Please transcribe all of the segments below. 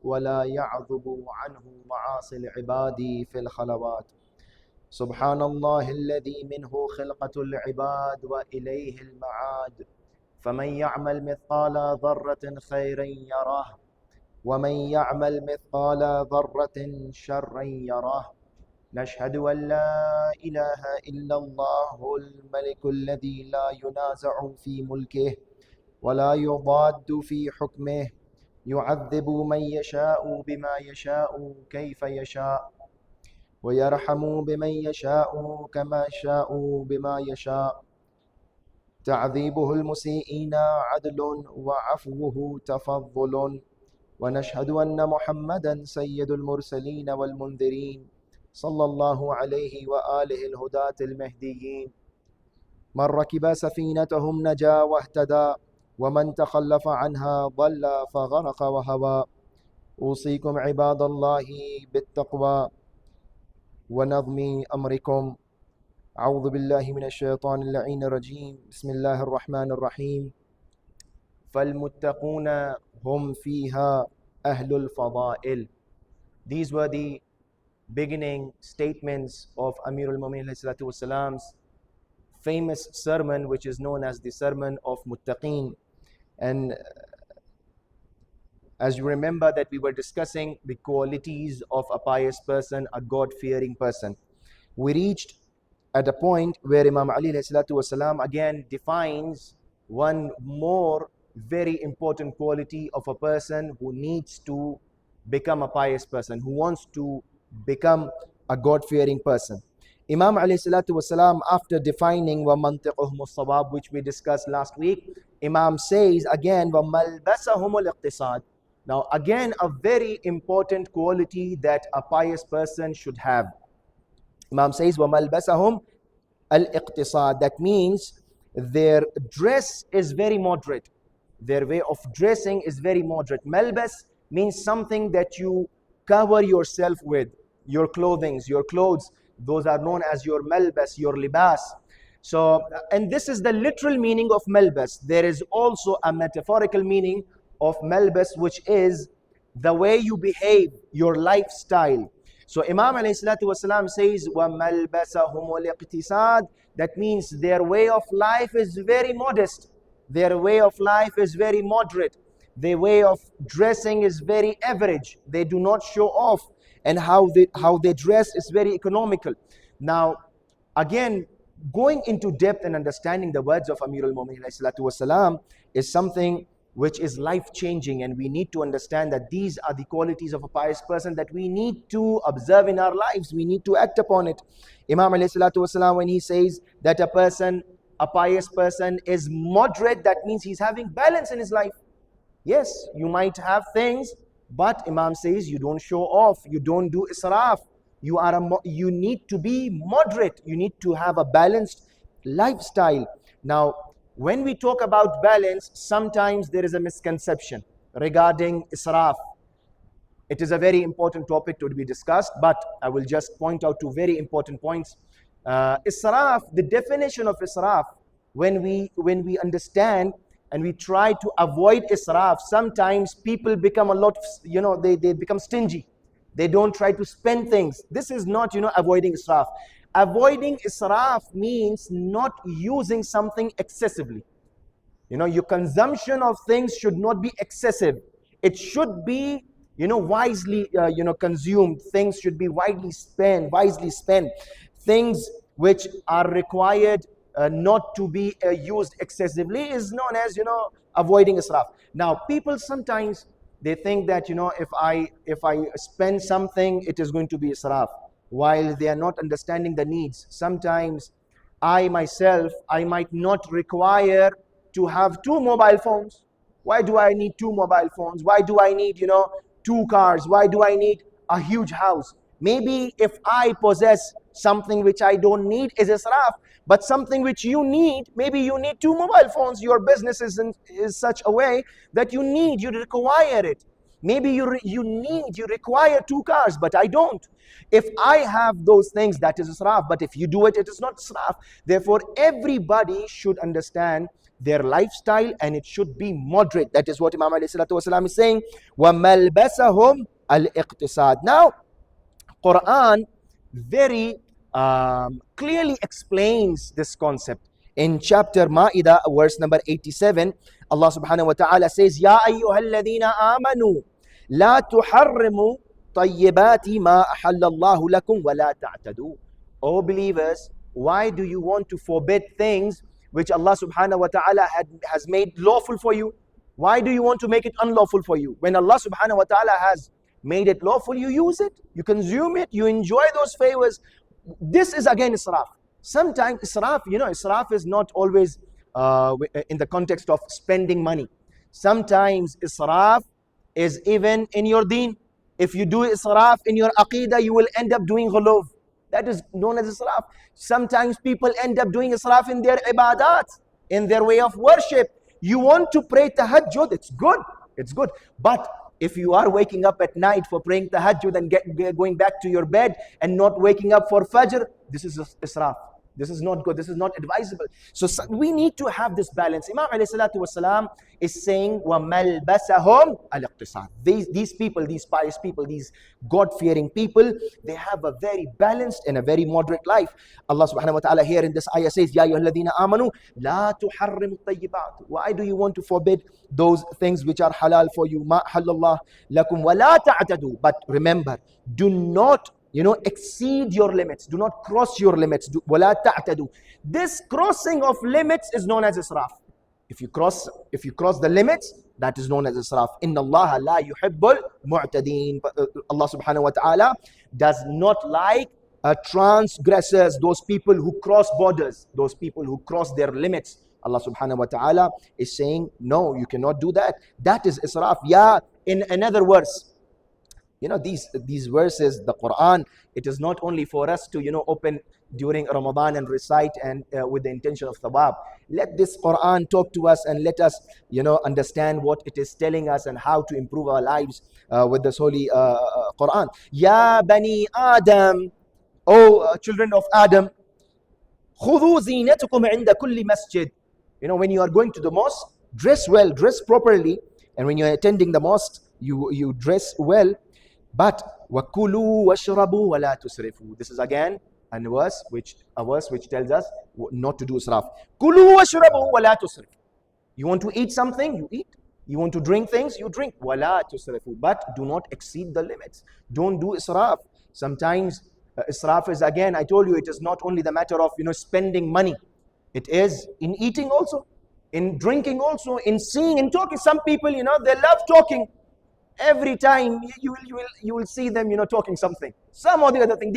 ولا يعذب عنه معاصي العباد في الخلوات. سبحان الله الذي منه خلقة العباد وإليه المعاد. فمن يعمل مثقال ذرة خيرا يره ومن يعمل مثقال ذرة شرا يره. نشهد أن لا إله إلا الله الملك الذي لا ينازع في ملكه ولا يضاد في حكمه، يعذب من يشاء بما يشاء كيف يشاء، ويرحم بمن يشاء كما شاء بما يشاء. تعذيبه المسيئين عدل وعفوه تفضل. ونشهد أن محمدا سيد المرسلين والمنذرين صلى الله عليه وآله الهداة المهديين. من ركب سفينتهم نجا واهتدى ومن تخلف عنها ضل فغرق وهوى. أوصيكم عباد الله بالتقوى ونظم أمركم. أعوذ بالله من الشيطان اللعين الرجيم. بسم الله الرحمن الرحيم. فالمتقون هم فيها أهل الفضائل. These were the beginning statements of Amir al-Mu'minin famous sermon, which is known as the Sermon of Muttaqeen. And as you remember that we were discussing the qualities of a pious person, a God-fearing person. We reached at a point where Imam Ali again defines one more very important quality of a person who needs to become a pious person, who wants to become a God-fearing person. Imam Ali after defining وَمَنْطِقُهُمُ الصَّوَابِ, which we discussed last week, Imam says again وَمَلْبَسَهُمُ الْاقْتِصَادِ. Now again, a very important quality that a pious person should have. Imam says وَمَلْبَسَهُمْ الْاقْتِصَادِ. That means their dress is very moderate. Their way of dressing is very moderate. Malbas means something that you cover yourself with. Your clothings, your clothes, those are known as your malbas, your libas. So, and this is the literal meaning of malbas. There is also a metaphorical meaning of malbas, which is the way you behave, your lifestyle. So Imam ﷺ says, وَمَلْبَسَهُمُ الْاقْتِصَادِ. That means their way of life is very modest. Their way of life is very moderate. Their way of dressing is very average. They do not show off. And how they dress is very economical. Now, again, going into depth and understanding the words of Amir al-Mu'minin is something which is life-changing, and we need to understand that these are the qualities of a pious person that we need to observe in our lives. We need to act upon it. Imam ﷺ, when he says that a pious person is moderate, that means he's having balance in his life. Yes, you might have things, but Imam says you don't show off, you don't do israf. You need to be moderate. You need to have a balanced lifestyle. Now, when we talk about balance, sometimes there is a misconception regarding israf. It is a very important topic to be discussed, but I will just point out two very important points. Israf, the definition of israf, when we understand and we try to avoid israf, sometimes people become they become stingy. They don't try to spend things. This is not, avoiding israf. Avoiding israf means not using something excessively. Your consumption of things should not be excessive. It should be, wisely, consumed. Things should be wisely spent. Things which are required not to be used excessively is known as, avoiding israf. Now, people sometimes, they think that, if I spend something, it is going to be israf, while they are not understanding the needs. Sometimes I myself, I might not require to have 2 mobile phones. Why do I need 2 mobile phones? Why do I need, 2 cars? Why do I need a huge house? Maybe if I possess something which I don't need is israf, but something which you need, maybe you need 2 mobile phones. Your business is such a way that you require it. Maybe you require 2 cars, but I don't. If I have those things, that is israf. But if you do it, it is not israf. Therefore, everybody should understand their lifestyle, and it should be moderate. That is what Imam Ali is saying. وَمَلْبَسَهُمْ الْإِقْتِصَادِ. Now, Quran very clearly explains this concept. In chapter Ma'idah, verse number 87, Allah subhanahu wa ta'ala says, Ya ayyuhalladhina amanu, la tuharrimu tayyibati ma ahallallahu lakum wa la ta'tadu. O believers, why do you want to forbid things which Allah subhanahu wa ta'ala has made lawful for you? Why do you want to make it unlawful for you? When Allah subhanahu wa ta'ala has made it lawful, you use it, you consume it, you enjoy those favors. This is again israf. Sometimes israf, israf is not always in the context of spending money. Sometimes israf is even in your deen. If you do israf in your aqidah, you will end up doing ghuluv. That is known as israf. Sometimes people end up doing israf in their ibadat, in their way of worship. You want to pray tahajjud, it's good. But if you are waking up at night for praying tahajjud and going back to your bed and not waking up for fajr, this is israf. This is not good. This is not advisable. So we need to have this balance. Imam Ali is saying, وَمَلْبَسَهُمْ الْإِقْتِصَادِ. These people, these pious people, these God-fearing people, they have a very balanced and a very moderate life. Allah subhanahu wa ta'ala here in this ayah says, Ya ayyuhalladhina amanu, la tuharrimu tayyibat. Why do you want to forbid those things which are halal for you? Ma halallah lakum wa la ta'tadu. But remember, do not exceed your limits. Do not cross your limits. وَلَا تَعْتَدُوا. This crossing of limits is known as israf. If you cross the limits, that is known as israf. إِنَّ اللَّهَ لَا يُحِبُّ الْمُعْتَدِينَ. Allah subhanahu wa ta'ala does not like transgressors, those people who cross borders, those people who cross their limits. Allah subhanahu wa ta'ala is saying, no, you cannot do that. That is israf. Yeah, in another verse, these verses, the Quran, it is not only for us to, open during Ramadan and recite and with the intention of thawab. Let this Quran talk to us and let us, understand what it is telling us and how to improve our lives with this holy Quran. Ya Bani Adam, O children of Adam, خُذُوا زِينَتُكُمْ عِنْدَ كُلِّ masjid. When you are going to the mosque, dress well, dress properly. And when you are attending the mosque, you dress well. But وَكُلُوا وَاشْرَبُوا وَلَا تُسْرِفُوا. This is again a verse which tells us not to do israf. كُلُوا وَاشْرَبُوا وَلَا تُسْرِفُوا. You want to eat something, you eat. You want to drink things, you drink. وَلَا تُسْرِفُوا. But do not exceed the limits. Don't do israf. Sometimes israf is, again, I told you, it is not only the matter of spending money. It is in eating also, in drinking also, in seeing, in talking. Some people, they love talking. Every time you will see them, talking something, some or the other thing.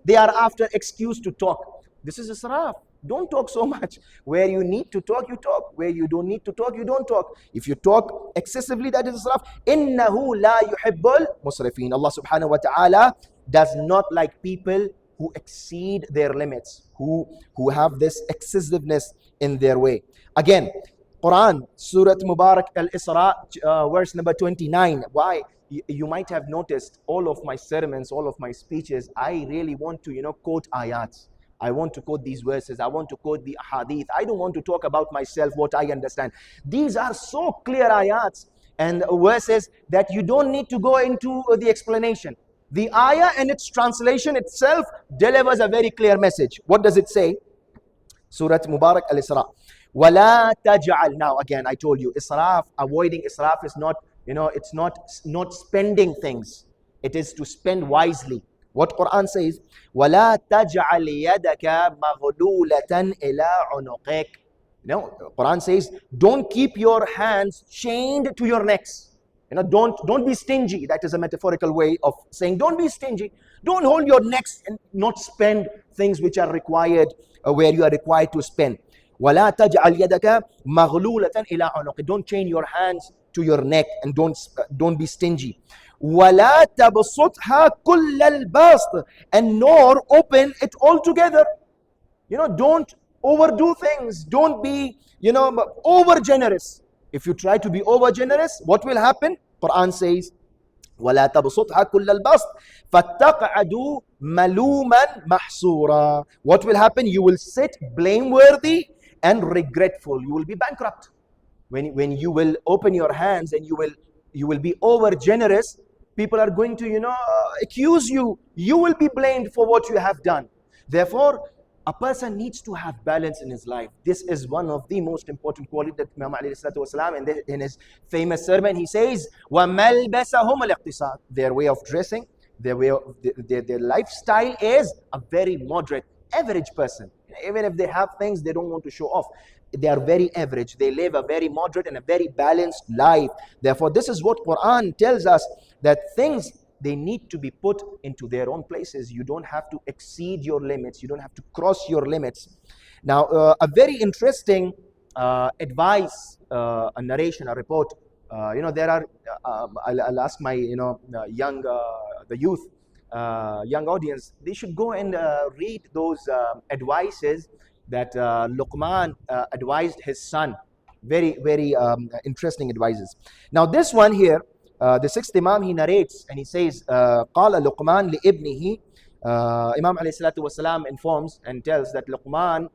They are after excuse to talk. This is israf. Don't talk so much. Where you need to talk, you talk. Where you don't need to talk, you don't talk. If you talk excessively, that is israf. Innahu la yuhibbul musrifin. Allah subhanahu wa ta'ala does not like people who exceed their limits, who have this excessiveness in their way. Again, Quran, Surah Mubarak al-Isra, verse number 29. Why? You might have noticed all of my sermons, all of my speeches, I really want to, quote ayats. I want to quote these verses. I want to quote the hadith. I don't want to talk about myself, what I understand. These are so clear ayats and verses that you don't need to go into the explanation. The ayah and its translation itself delivers a very clear message. What does it say? Surah Mubarak al-Isra. وَلَا تَجْعَلْ. Now again, I told you, israf, avoiding israf is not, it's not spending things. It is to spend wisely. What Quran says, وَلَا تَجْعَلْ يَدَكَ مَغْلُولَةً إِلَىٰ عُنُقِكَ. Quran says, don't keep your hands chained to your necks. Don't be stingy. That is a metaphorical way of saying don't be stingy. Don't hold your necks and not spend things which are required, where you are required to spend. وَلَا تَجْعَلْ يَدَكَ مَغْلُولَةً إِلَىٰ عُنُقِكَ. Don't chain your hands to your neck and don't be stingy. وَلَا تَبْسُطْهَا كُلَّ الْبَسْطِ. And nor open it all together. Don't overdo things. Don't be, over generous. If you try to be over generous, what will happen? Quran says, وَلَا تَبْسُطْهَا كُلَّ الْبَسْطِ فَاتَّقْعَدُوا مَلُومًا مَحْسُورًا. What will happen? You will sit blameworthy and regretful. You will be bankrupt. When you will open your hands and you will be over generous, people are going to, accuse you. You will be blamed for what you have done. Therefore, a person needs to have balance in his life. This is one of the most important qualities that Imam Ali in his famous sermon, he says, وَمَلْبَسَهُمْ الْاقْتِصَادِ. Their way of dressing, their lifestyle is a very moderate, average person. Even if they have things, they don't want to show off. They are very average. They live a very moderate and a very balanced life. Therefore, this is what Quran tells us, that things, they need to be put into their own places. You don't have to exceed your limits. You don't have to cross your limits. Now, a very interesting advice, a narration, a report. There are, I'll ask my, young, the youth, young audience, they should go and read those advices that Luqman advised his son. Very, very interesting advices. Now, this one here, the sixth Imam, he narrates and he says, قال لقمان لابنه. Imam alayhi salatu wasalam informs and tells that Luqman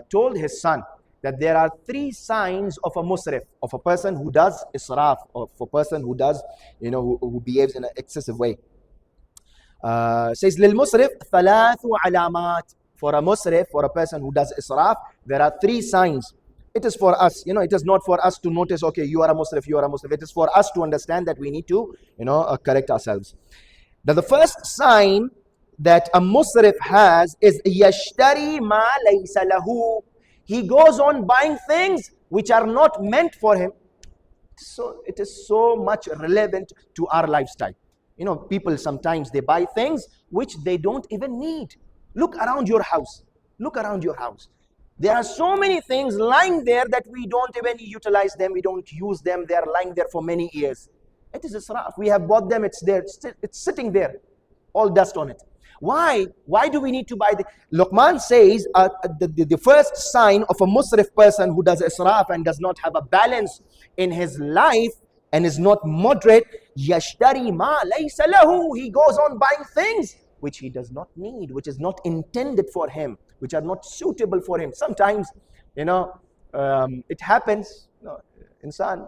told his son that there are 3 signs of a musrif, of a person who does israf, of a person who does, who behaves in an excessive way. Says للمسرف ثلاث علامات. For a musrif, for a person who does israf, there are 3 signs. It is for us, it is not for us to notice, okay, you are a musrif, you are a musrif. It is for us to understand that we need to, correct ourselves. Now, the first sign that a musrif has is yashtari ma laysa lahu. He goes on buying things which are not meant for him. So it is so much relevant to our lifestyle. People sometimes they buy things which they don't even need. Look around your house. Look around your house. There are so many things lying there that we don't even utilize them. We don't use them. They are lying there for many years. It is israf. We have bought them. It's there. It's sitting there. All dust on it. Why? Why do we need to buy the... Luqman says the first sign of a musrif person who does israf and does not have a balance in his life and is not moderate, yashtari ma laysa lahu. He goes on buying things which he does not need, which is not intended for him, which are not suitable for him. Sometimes, it happens, insan,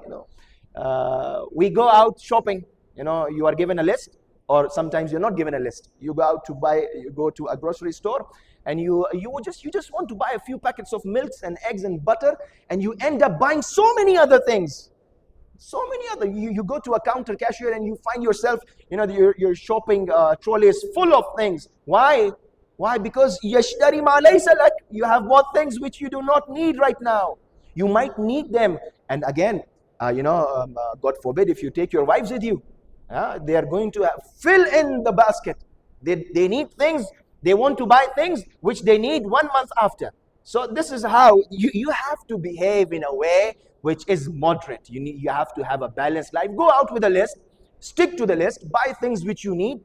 we go out shopping, you are given a list, or sometimes you're not given a list. You go out to buy, you go to a grocery store, and you just want to buy a few packets of milks and eggs and butter, and you end up buying so many other things. So many other, you go to a counter cashier and you find yourself, your shopping trolley is full of things. Why? Why? Because yashtari ma laysa lak. You have bought things which you do not need right now. You might need them. And again, God forbid if you take your wives with you, they are going to fill in the basket. They need things, they want to buy things which they need 1 month after. So this is how you have to behave in a way which is moderate. You have to have a balanced life. Go out with a list, stick to the list, buy things which you need.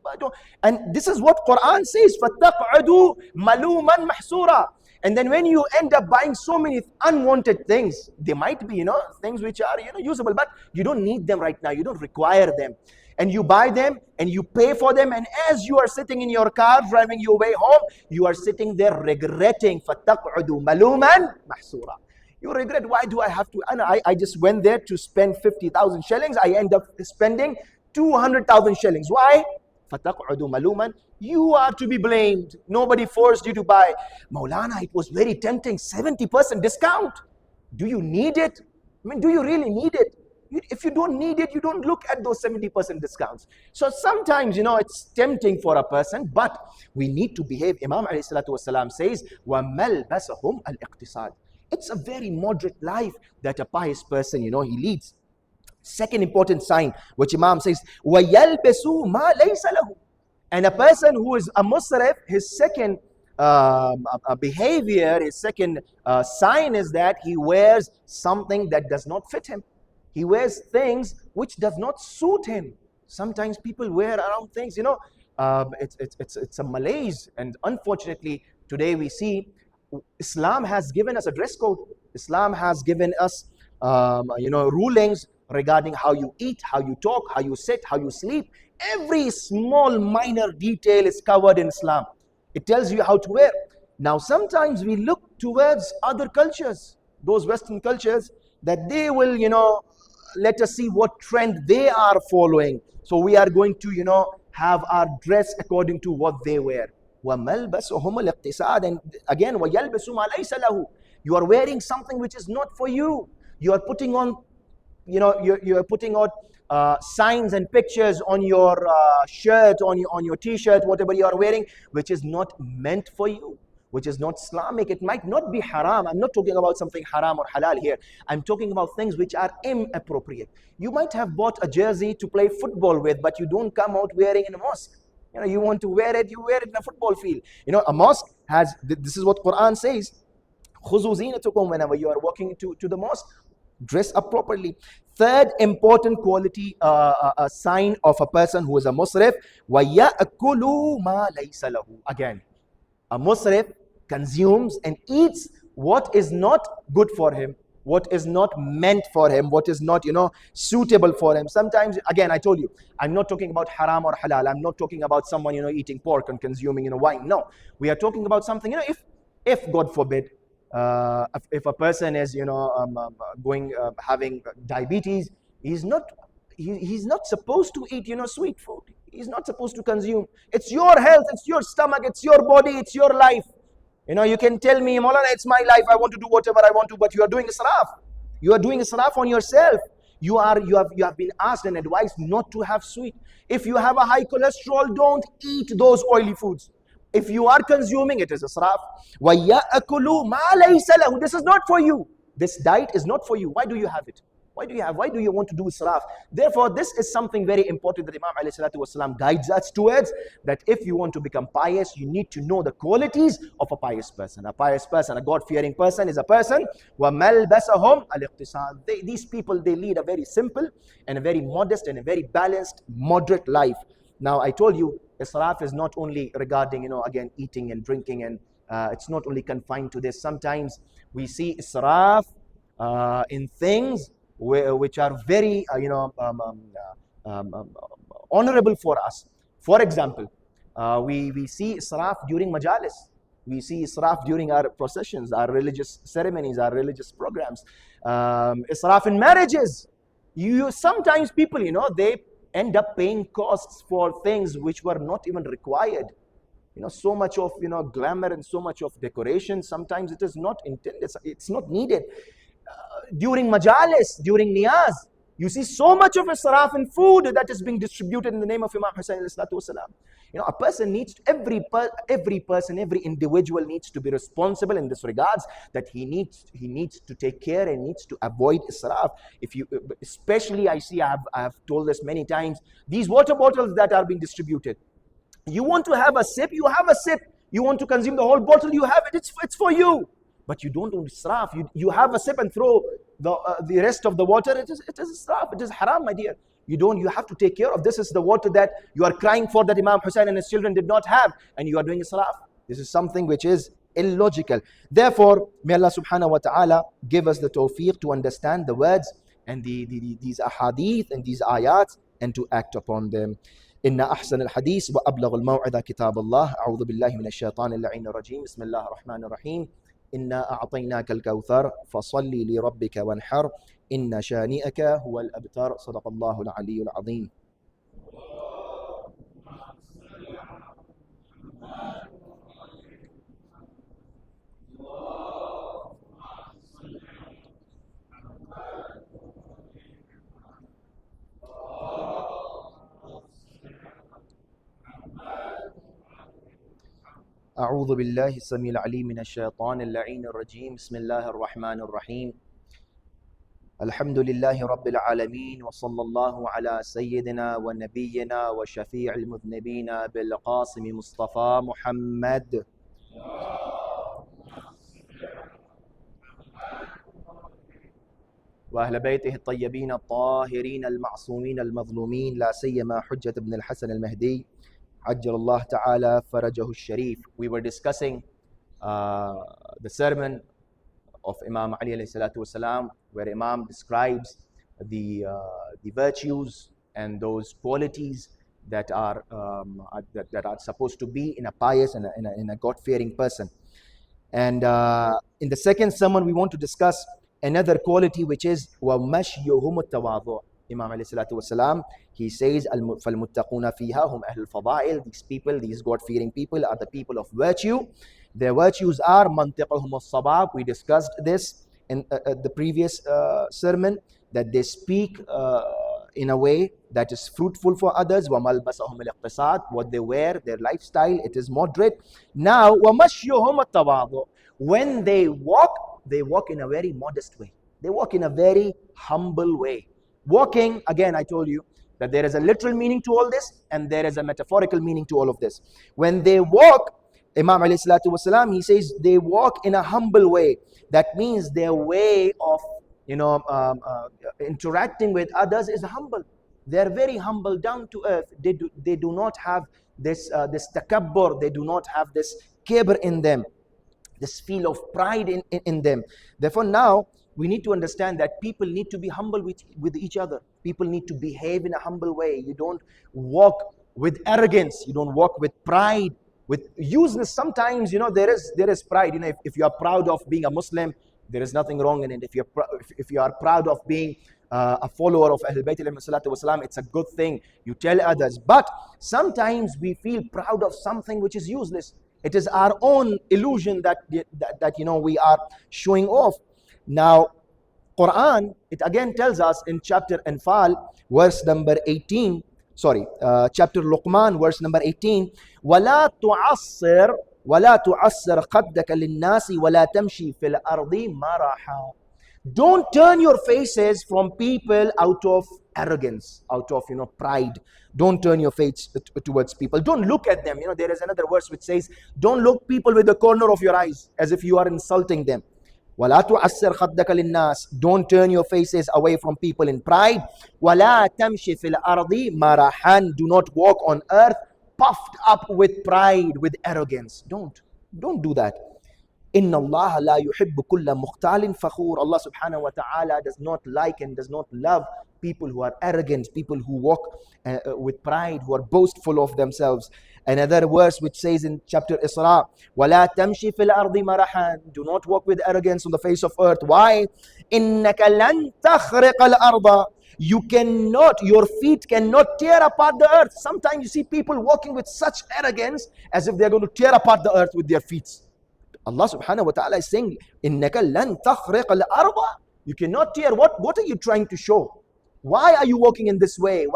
And this is what Quran says, فَتَقْعُدُوا مَلُومًا مَحْسُورًا. And then when you end up buying so many unwanted things, they might be, things which are, usable, but you don't need them right now. You don't require them. And you buy them and you pay for them. And as you are sitting in your car, driving your way home, you are sitting there regretting. فَتَقْعُدُوا مَلُومًا مَحْسُورًا. You regret, why do I have to? I just went there to spend 50,000 shillings. I end up spending 200,000 shillings. Why? فَتَقْعُدُوا مَلُومًا. You are to be blamed. Nobody forced you to buy. Maulana, it was very tempting. 70% discount. Do you need it? I mean, do you really need it? If you don't need it, you don't look at those 70% discounts. So sometimes, it's tempting for a person, but we need to behave. Imam Ali salatu wasalam says, وَمَلْبَسَهُمْ الْاقْتِصَادِ. It's a very moderate life that a pious person, he leads. Second important sign, which Imam says, وَيَلْبَسُوا مَا لَيْسَ لَهُ. And a person who is a musrif, his second behavior, his second sign is that he wears something that does not fit him. He wears things which does not suit him. Sometimes people wear around things, it's a malaise. And unfortunately, today we see Islam has given us a dress code. Islam has given us, rulings regarding how you eat, how you talk, how you sit, how you sleep. Every small minor detail is covered in Islam. It tells you how to wear. Now, sometimes we look towards other cultures, those Western cultures, that they will, let us see what trend they are following. So we are going to, have our dress according to what they wear. وَمَلْبَسُهُمُ الْاقْتِصَادِ. And again, وَيَلْبَسُ مَا لَيْسَ لَهُ. You are wearing something which is not for you. You are putting on, you're putting out signs and pictures on your shirt, on your t-shirt, whatever you are wearing, which is not meant for you, which is not Islamic. It might not be haram. I'm not talking about something haram or halal here. I'm talking about things which are inappropriate. You might have bought a jersey to play football with, but you don't come out wearing in a mosque. You want to wear it, you wear it in a football field. A mosque has, this is what Quran says, خُذُوا زِينَتُكُمْ. Whenever you are walking to the mosque, dress up properly. Third important quality, a sign of a person who is a musrif, وَيَأْكُلُوا مَا لَيْسَ لَهُ. Again, a musrif consumes and eats what is not good for him, what is not meant for him, what is not, suitable for him. Sometimes, again, I told you, I'm not talking about haram or halal. I'm not talking about someone, eating pork and consuming, wine. No, we are talking about something, if God forbid, if a person is, having diabetes, he's not supposed to eat, sweet food. He's not supposed to consume. It's your health, it's your stomach, it's your body, it's your life. You can tell me, Maulana, it's my life, I want to do whatever I want to, but you are doing israf. You are doing israf on yourself. You have been asked and advised not to have sweet. If you have a high cholesterol, don't eat those oily foods. If you are consuming, it is israf. وَيَأْكُلُوا مَا لَيْسَ لَهُ. This is not for you. This diet is not for you. Why do you have it? Why do you want to do israf? Therefore, this is something very important that Imam Ali guides us towards, that if you want to become pious, you need to know the qualities of a pious person. A pious person, a God-fearing person, is a person, وَمَلْبَسَهُمْ الْاقْتِصَادِ. These people, they lead a very simple and a very modest and a very balanced, moderate life. Now, I told you, israf is not only regarding, again, eating and drinking, and it's not only confined to this. Sometimes we see israf in things which are very, honorable for us. For example, we see israf during majalis. We see israf during our processions, our religious ceremonies, our religious programs. Israf in marriages. Sometimes people, they end up paying costs for things which were not even required. So much of, glamour and so much of decoration, sometimes it is not intended, it's not needed. During majalis, during niyaz, you see so much of israf in food that is being distributed in the name of Imam Hussain ﷺ. A person needs to, every person, every individual needs to be responsible in this regards, that he needs to take care and needs to avoid israf. Especially, I have told this many times, these water bottles that are being distributed. You want to have a sip, you have a sip. You want to consume the whole bottle, you have it. It's for you. But you don't do israf. You have a sip and throw the rest of the water. It is israf. It is haram, my dear. You have to take care of. This is the water that you are crying for, that Imam Hussain and his children did not have, and you are doing israf. This is something which is illogical. Therefore, may Allah subhanahu wa ta'ala give us the tawfiq to understand the words and these ahadith and these ayats, and to act upon them. إن أحسن الحديث وأبلغ الموعظة كتاب الله. أعوذ بالله من الشيطان اللعين الرجيم. بسم الله الرحمن الرحيم. إنا أعطيناك الكوثر فصل لربك وانحر إن شانئك هو الأبتر. صدق الله العلي العظيم. أعوذ بالله السميع العليم من الشيطان اللعين الرجيم. بسم الله الرحمن الرحيم. الحمد لله رب العالمين، وصلى الله على سيدنا ونبينا وشفيع المذنبين بالقاسم مصطفى محمد وأهل بيته الطيبين الطاهرين المعصومين المظلومين، لا سيما حجة ابن الحسن المهدي عجل الله تعالى فرجه الشريف. We were discussing the sermon of Imam Ali alayhi salatu wasalam, where Imam describes the virtues and those qualities that are supposed to be in a pious and in a God-fearing person. And in the second sermon, we want to discuss another quality, which is وَمَشْيُهُمُ التَّوَاضُعُ. Imam Ali salatu wasalam, he says, فَالْمُتَّقُونَ فِيهَا هُمْ أَهْلُ الْفَضَائِل. These people, these God-fearing people, are the people of virtue. Their virtues are مَنْطِقُهُمُ الصَّوَابُ. We discussed this in the previous sermon, that they speak in a way that is fruitful for others. وَمَلْبَسَهُمُ الْاقْتِصَادُ. What they wear, their lifestyle, it is moderate. Now, وَمَشْيُهُمُ التَّوَاضُعُ. When they walk in a very modest way. They walk in a very humble way. Walking, again, I told you that there is a literal meaning to all this, and there is a metaphorical meaning to all of this. When they walk, Imam Ali salatu wasalam, he says they walk in a humble way. That means their way of interacting with others is humble. They are very humble, down to earth. They do not have this takabbur. They do not have this kibr in them, this feel of pride in them. Therefore, now we need to understand that people need to be humble with each other. People need to behave in a humble way. You don't walk with arrogance. You don't walk with pride, with useless. Sometimes, there is pride. If you are proud of being a Muslim, there is nothing wrong in it. If you are proud of being a follower of Ahlul Bayt alayhi salatu wasalam, it's a good thing. You tell others. But sometimes we feel proud of something which is useless. It is our own illusion that we are showing off. Now, Quran, it again tells us in chapter Anfal, verse number 18, chapter Luqman, verse number 18, وَلَا تُعَصِّرْ خَدَّكَ لِلنَّاسِ وَلَا تَمْشِي فِي الْأَرْضِ مَرَحًا. Don't turn your faces from people out of arrogance, out of pride. Don't turn your face towards people. Don't look at them. There is another verse which says, don't look people with the corner of your eyes as if you are insulting them. وَلَا تُعَصِّرْ خَدَّكَ لِلنَّاسِ. Don't turn your faces away from people in pride. وَلَا تَمْشِ فِي الْأَرْضِ مَرَحًا. Do not walk on earth puffed up with pride, with arrogance. Don't do that. إِنَّ اللَّهَ لَا يُحِبُّ كُلَّ مُخْتَالٍ فَخُورٍ. Allah subhanahu wa ta'ala does not like and does not love people who are arrogant, people who walk with pride, who are boastful of themselves. Another verse which says in chapter Isra, وَلَا تَمْشِ فِي الْأَرْضِ مَرَحًا. Do not walk with arrogance on the face of earth. Why? إِنَّكَ لَن تَخْرِقَ الْأَرْضَ. Your feet cannot tear apart the earth. Sometimes you see people walking with such arrogance as if they're going to tear apart the earth with their feet. Allah subhanahu wa ta'ala is saying, إِنَّكَ لَن تَخْرِقَ الْأَرْضَ. You cannot tear. What are you trying to show? Why are you walking in this way?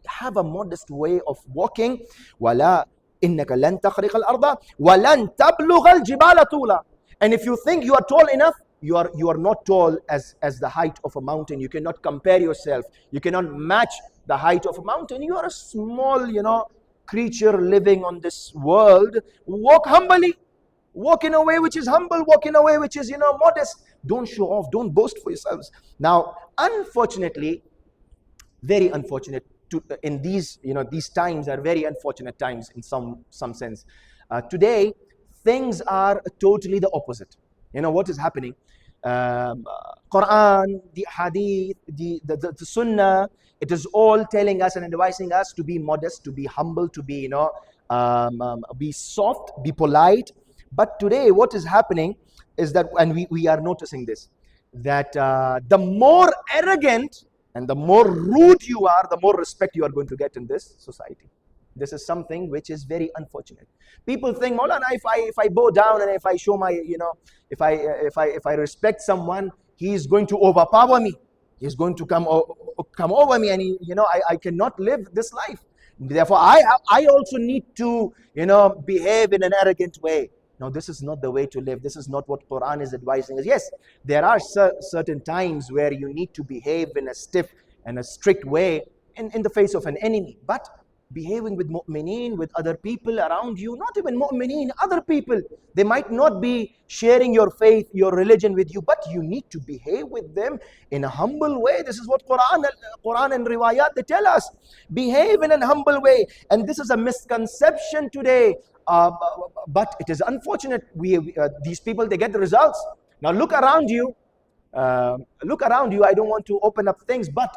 Have a modest way of walking. وَلَا إِنَّكَ لَن تَخْرِقَ الْأَرْضَ وَلَن تَبْلُغَ الْجِبَالَ طُولًا. And if you think you are tall enough, you are not tall as the height of a mountain. You cannot compare yourself. You cannot match the height of a mountain. You are a small, creature living on this world. Walk humbly. Walk in a way which is humble. Walk in a way which is, modest. Don't show off. Don't boast for yourselves. Now, unfortunately, very unfortunate, in these times are very unfortunate times in some sense. Today, things are totally the opposite. What is happening? Quran, the Hadith, the Sunnah, it is all telling us and advising us to be modest, to be humble, to be be soft, be polite. But today, what is happening is that, and we are noticing this, that the more arrogant and the more rude you are, the more respect you are going to get in this society. This is something which is very unfortunate. People think, Maulana, if I bow down and if I show my, if I respect someone, he is going to overpower me. He is going to come over me, and I cannot live this life. Therefore, I also need to, behave in an arrogant way. Now, this is not the way to live. This is not what Quran is advising us. Yes, there are certain times where you need to behave in a stiff and a strict way in the face of an enemy. But behaving with mu'mineen, with other people around you, not even mu'mineen, other people, they might not be sharing your faith, your religion with you, but you need to behave with them in a humble way. This is what Quran and riwayat, they tell us. Behave in a humble way. And this is a misconception today. But it is unfortunate. These people, they get the results. Now look around you. I don't want to open up things, but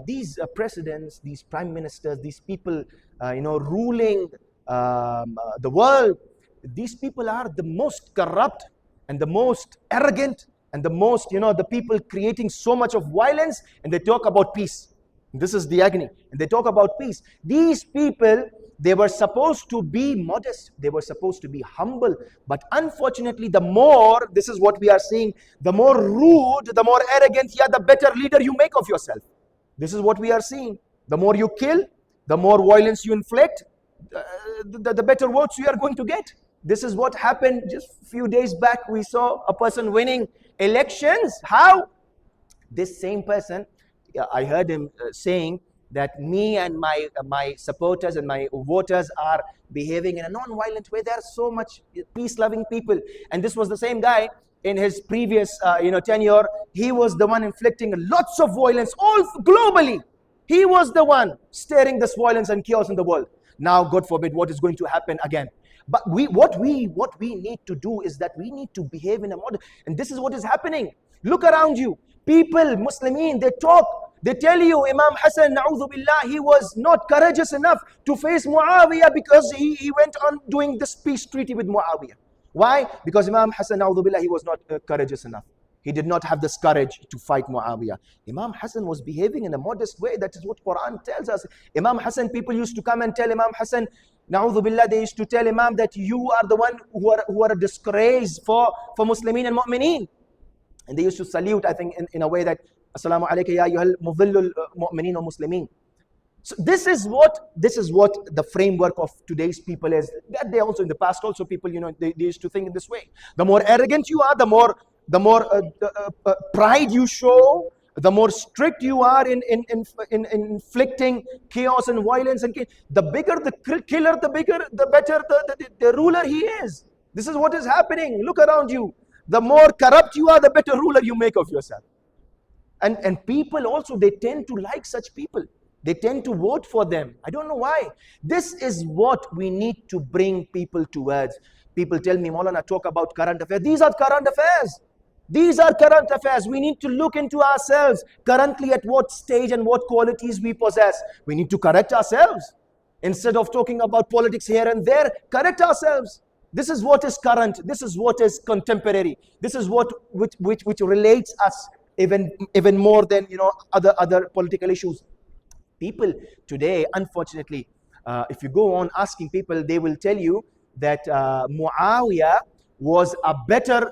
these presidents, these prime ministers, these people, ruling the world, these people are the most corrupt and the most arrogant and the most, the people creating so much of violence, and they talk about peace. This is the agony. And they talk about peace. These people, they were supposed to be modest. They were supposed to be humble. But unfortunately, the more, this is what we are seeing, the more rude, the more arrogant, the better leader you make of yourself. This is what we are seeing. The more you kill, the more violence you inflict, the better votes you are going to get. This is what happened just a few days back. We saw a person winning elections. How? This same person, I heard him saying that me and my supporters and my voters are behaving in a non-violent way. They are so much peace-loving people. And this was the same guy in his previous tenure. He was the one inflicting lots of violence all globally. He was the one stirring this violence and chaos in the world. Now, God forbid, what is going to happen again? But what we need to do is that we need to behave in a model. And this is what is happening. Look around you. People, Muslimin, they talk. They tell you Imam Hassan, na'udhu billah, he was not courageous enough to face Muawiyah because he went on doing this peace treaty with Muawiyah. Why? Because Imam Hassan, na'udhu billah, he was not courageous enough. He did not have this courage to fight Muawiyah. Imam Hassan was behaving in a modest way. That is what Quran tells us. Imam Hassan, people used to come and tell Imam Hassan, na'udhu billah, they used to tell Imam that you are the one who are a disgrace for Muslimin and Mu'mineen. And they used to salute, I think, in a way that, Assalamu alayka ya ayyuhal mudhillul mu'mineen wa muslimin. So this is what the framework of today's people is. That they also, in the past also, people, they used to think in this way. The more arrogant you are, the more pride you show, the more strict you are in inflicting chaos and violence, and the bigger the killer, the better the ruler he is. This is what is happening. Look around you. The more corrupt you are, the better ruler you make of yourself. And people also, they tend to like such people. They tend to vote for them. I don't know why. This is what we need to bring people towards. People tell me, Maulana, talk about current affairs. These are current affairs. These are current affairs. We need to look into ourselves currently at what stage and what qualities we possess. We need to correct ourselves. Instead of talking about politics here and there, correct ourselves. This is what is current. This is what is contemporary. This is what which relates us even more than other political issues. People today, unfortunately, if you go on asking people, they will tell you that Muawiyah was a better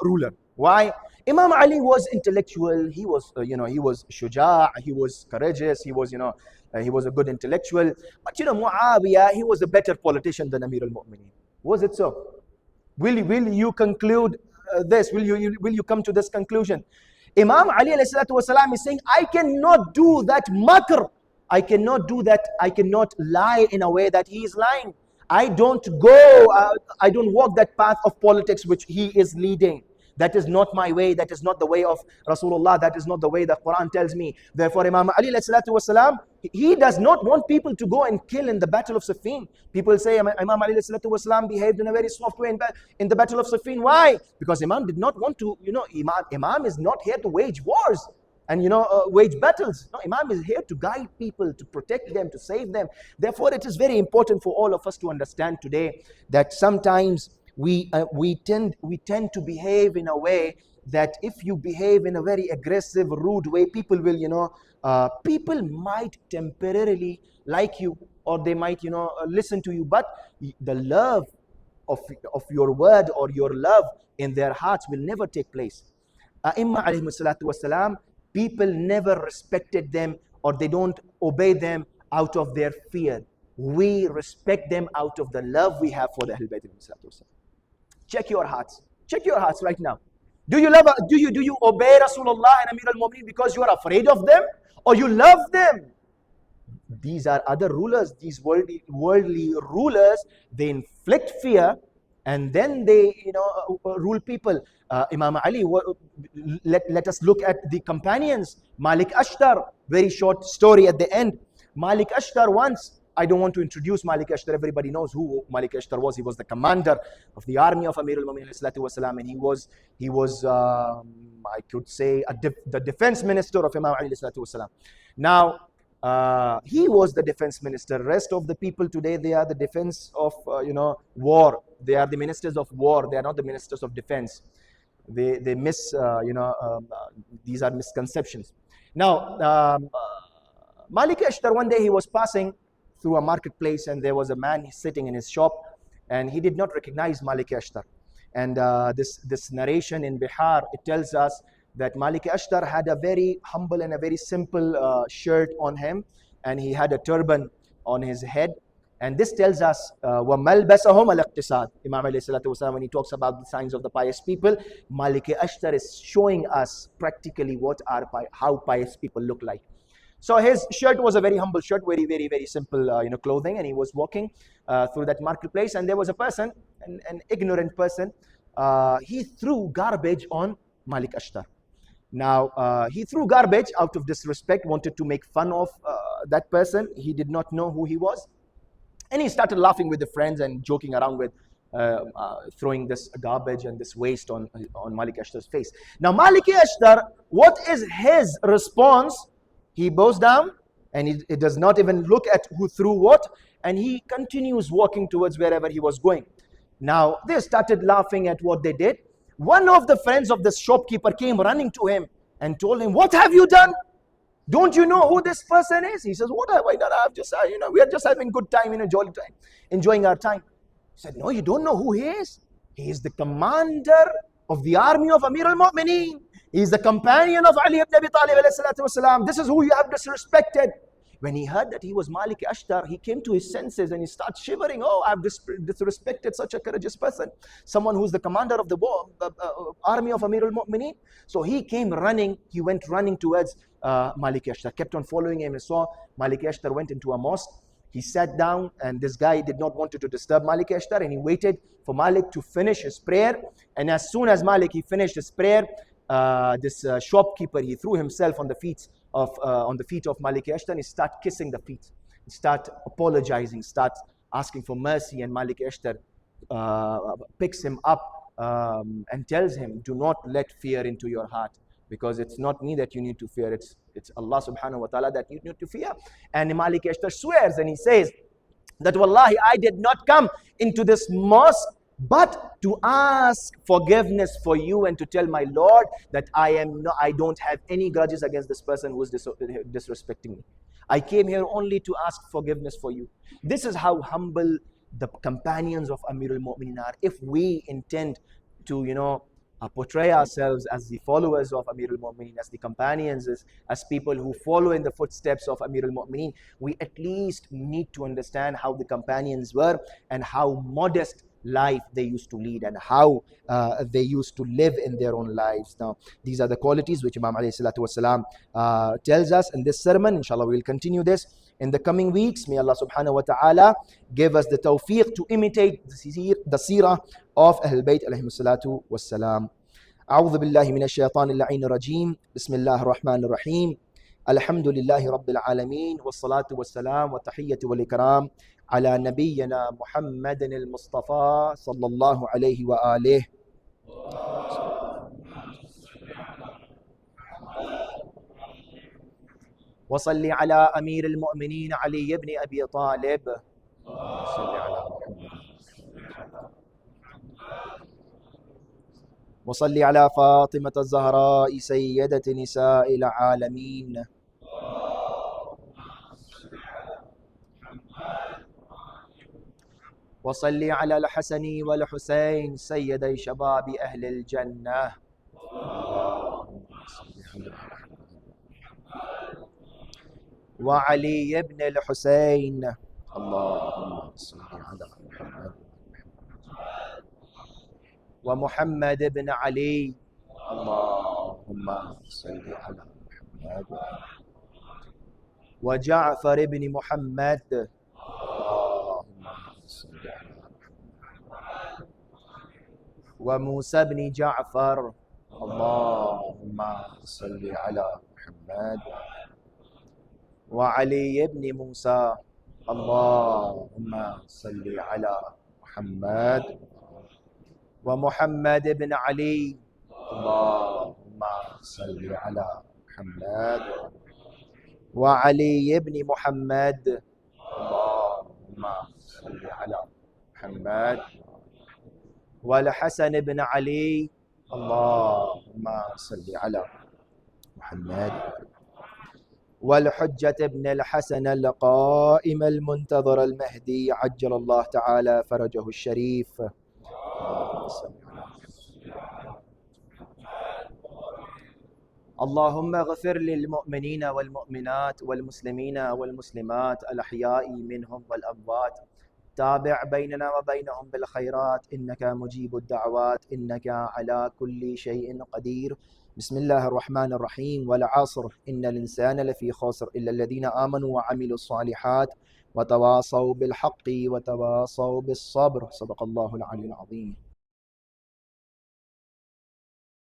ruler. Why? Imam Ali was intellectual. He was he was shuja', he was courageous, he was he was a good intellectual. But Muawiyah, he was a better politician than Amir al-Mu'mineen. Was it so? Will you conclude this? Will you come to this conclusion? Imam Ali alayhi salatu wasalam is saying, I cannot do that makr. I cannot do that. I cannot lie in a way that he is lying. I don't walk that path of politics which he is leading. That is not my way. That is not the way of Rasulullah. That is not the way the Quran tells me. Therefore, Imam Ali alayhi salatu wasalam, he does not want people to go and kill in the battle of Siffin. People say Imam Ali alayhi salatu wasalam behaved in a very soft way in the battle of Siffin. Why? Because Imam did not want to, Imam is not here to wage wars and wage battles. No, Imam is here to guide people, to protect them, to save them. Therefore, it is very important for all of us to understand today that sometimes we tend to behave in a way that if you behave in a very aggressive, rude way, people will, people might temporarily like you, or they might, listen to you, but the love of your word or your love in their hearts will never take place. Imam alayhi salatu wasalam, people never respected them, or they don't obey them out of their fear. We respect them out of the love we have for the Ahlul Bayt alayhi salatu wasalam. Check your hearts. Check your hearts right now. Do you obey Rasulullah and Amir al-Mu'mineen because you are afraid of them, or you love them? These are other rulers. These worldly rulers. They inflict fear, and then they rule people. Imam Ali. Let us look at the companions. Malik al-Ashtar. Very short story at the end. Malik al-Ashtar once. I don't want to introduce Malik al-Ashtar. Everybody knows who Malik al-Ashtar was. He was the commander of the army of Amir al-Mu'mineen, and he was I could say the defense minister of Imam Ali. Now, He was the defense minister. Rest of the people today, they are the defense of war. They are the ministers of war. They are not the ministers of defense. They miss these are misconceptions. Now, Malik Ashtar, one day he was passing through a marketplace, and there was a man sitting in his shop, and he did not recognize Malik Ashtar. And this narration in Bihar, it tells us that Malik Ashtar had a very humble and a very simple shirt on him, and he had a turban on his head. And this tells us, وَمَلْبَسَهُمْ الْاقْتِصَادِ. Imam Ali, when he talks about the signs of the pious people, Malik Ashtar is showing us practically how pious people look like. So his shirt was a very humble shirt, very, very, very simple clothing, and he was walking through that marketplace, and there was a person, an ignorant person, he threw garbage on Malik Ashtar. Now, he threw garbage out of disrespect, wanted to make fun of that person. He did not know who he was. And he started laughing with the friends and joking around with throwing this garbage and this waste on Malik Ashtar's face. Now, Malik Ashtar, what is his response? He bows down and he does not even look at who threw what, and he continues walking towards wherever he was going. Now, they started laughing at what they did. One of the friends of the shopkeeper came running to him and told him, "What have you done? Don't you know who this person is?" He says, "What have I done? I've just, we are just having good time, jolly time, enjoying our time." He said, "No, you don't know who he is. He is the commander of the army of Amir al-Mu'mineen. He is the companion of Ali ibn Abi Talib alayhi salatu wasalam. This is who you have disrespected." When he heard that he was Malik Ashtar, he came to his senses and he started shivering. "Oh, I've disrespected such a courageous person, someone who's the commander of the army of Amir al-Mu'mineen." So he came running, he went running towards Malik Ashtar, kept on following him, and saw Malik Ashtar went into a mosque. He sat down, and this guy did not want to disturb Malik Ashtar, and he waited for Malik to finish his prayer. And as soon as he finished his prayer, this shopkeeper, he threw himself on the feet of Malik Ashtar, and he started kissing the feet. He started apologizing, starts asking for mercy, and Malik Ashtar picks him up and tells him, "Do not let fear into your heart, because it's not me that you need to fear, it's Allah subhanahu wa ta'ala that you need to fear." And Malik Ashtar swears and he says that, "Wallahi, I did not come into this mosque but to ask forgiveness for you and to tell my Lord that I don't have any grudges against this person who is disrespecting me. I came here only to ask forgiveness for you." This is how humble the companions of Amir al-Mu'mineen are. If we intend to, portray ourselves as the followers of Amir al-Mu'mineen, as the companions, as people who follow in the footsteps of Amir al-Mu'mineen, we at least need to understand how the companions were and how modest life they used to lead and how they used to live in their own lives. Now, these are the qualities which Imam Ali tells us in this sermon. Inshallah, we will continue this in the coming weeks. May Allah subhanahu wa ta'ala give us the tawfiq to imitate the seerah of Ahlul Bayt alayhim salatu wassalam. أعوذ بالله من الشيطان اللعين الرجيم. بسم الله الرحمن الرحيم. الحمد لله رب العالمين والصلاة والسلام والتحية والإكرام على نبينا محمد المصطفى صلى الله عليه وآله. وصل على أمير المؤمنين علي بن أبي طالب. وصل على فاطمة الزهراء سيدة نساء العالمين. وصل على الحسن والحسين سيدي شباب أهل الجنة. وعلي بن الحسين. اللهم صل على محمد. ومحمد بن علي. اللهم صل على محمد. وجعفر بن محمد. وموسى بن جعفر. اللهم صل على محمد. وعلي بن موسى. اللهم صل على محمد. ومحمد بن علي. اللهم صل على محمد. وعلي بن محمد. اللهم صل على محمد. والحسن بن علي. اللهم صل على محمد. والحجة بن الحسن القائم المنتظر المهدي عجل الله تعالى فرجه الشريف. اللهم اغفر للمؤمنين والمؤمنات والمسلمين والمسلمات الأحياء منهم والأموات. تابع بيننا وبينهم بالخيرات إنك مجيب الدعوات إنك على كل شيء قدير. بسم الله الرحمن الرحيم. والعصر إن الإنسان لفي خسر إلا الذين آمنوا وعملوا الصالحات وتواصوا بالحق وتواصوا بالصبر. صدق الله العلي العظيم.